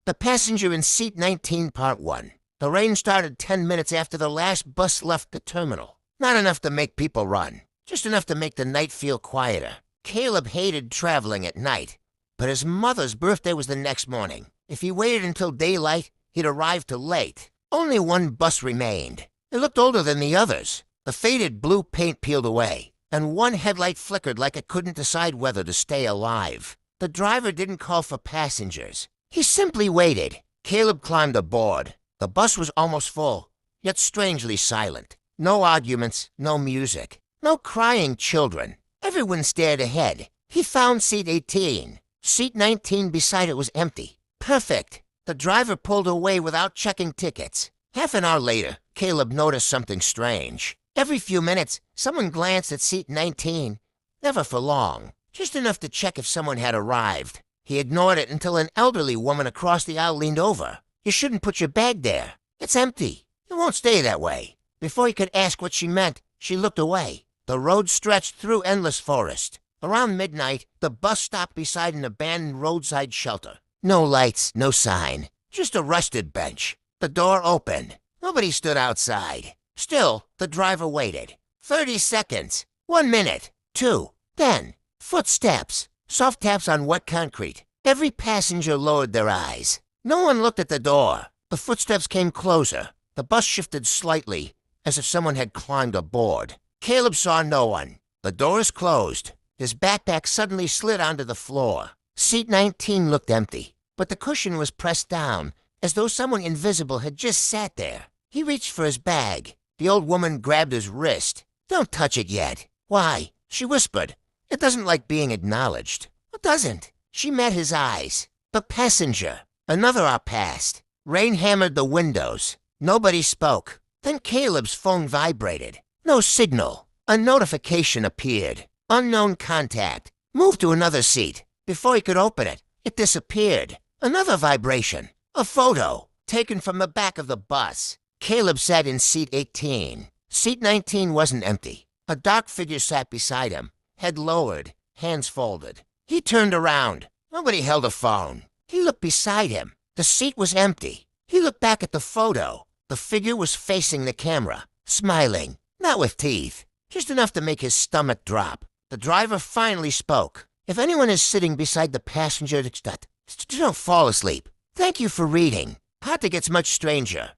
The passenger in seat 19, part 1. The rain started 10 minutes after the last bus left the terminal. Not enough to make people run, just enough to make the night feel quieter. Caleb hated traveling at night, but his mother's birthday was the next morning. If he waited until daylight, he'd arrive too late. Only one bus remained. It looked older than the others. The faded blue paint peeled away, and one headlight flickered like it couldn't decide whether to stay alive. The driver didn't call for passengers. He simply waited. Caleb climbed aboard. The bus was almost full, yet strangely silent. No arguments, no music, no crying children. Everyone stared ahead. He found seat 18. Seat 19 beside it was empty. Perfect. The driver pulled away without checking tickets. Half an hour later, Caleb noticed something strange. Every few minutes, someone glanced at seat 19. Never for long, just enough to check if someone had arrived. He ignored it until an elderly woman across the aisle leaned over. "You shouldn't put your bag there. It's empty. It won't stay that way." Before he could ask what she meant, she looked away. The road stretched through endless forest. Around midnight, the bus stopped beside an abandoned roadside shelter. No lights, no sign, just a rusted bench. The door opened. Nobody stood outside. Still, the driver waited. 30 seconds. 1 minute. 2. Then, footsteps. Soft taps on wet concrete. Every passenger lowered their eyes. No one looked at the door. The footsteps came closer. The bus shifted slightly, as if someone had climbed aboard. Caleb saw no one. The doors closed. His backpack suddenly slid onto the floor. Seat 19 looked empty, but the cushion was pressed down, as though someone invisible had just sat there. He reached for his bag. The old woman grabbed his wrist. "Don't touch it yet." "Why?" she whispered. "It doesn't like being acknowledged." "It doesn't." She met his eyes. The passenger. Another hour passed. Rain hammered the windows. Nobody spoke. Then Caleb's phone vibrated. No signal. A notification appeared. Unknown contact. Move to another seat. Before he could open it, it disappeared. Another vibration. A photo, taken from the back of the bus. Caleb sat in seat 18. Seat 19 wasn't empty. A dark figure sat beside him, head lowered, hands folded. He turned around. Nobody held a phone. He looked beside him. The seat was empty. He looked back at the photo. The figure was facing the camera, smiling, not with teeth, just enough to make his stomach drop. The driver finally spoke. "If anyone is sitting beside the passenger, don't fall asleep. Thank you for reading. Part that gets much stranger.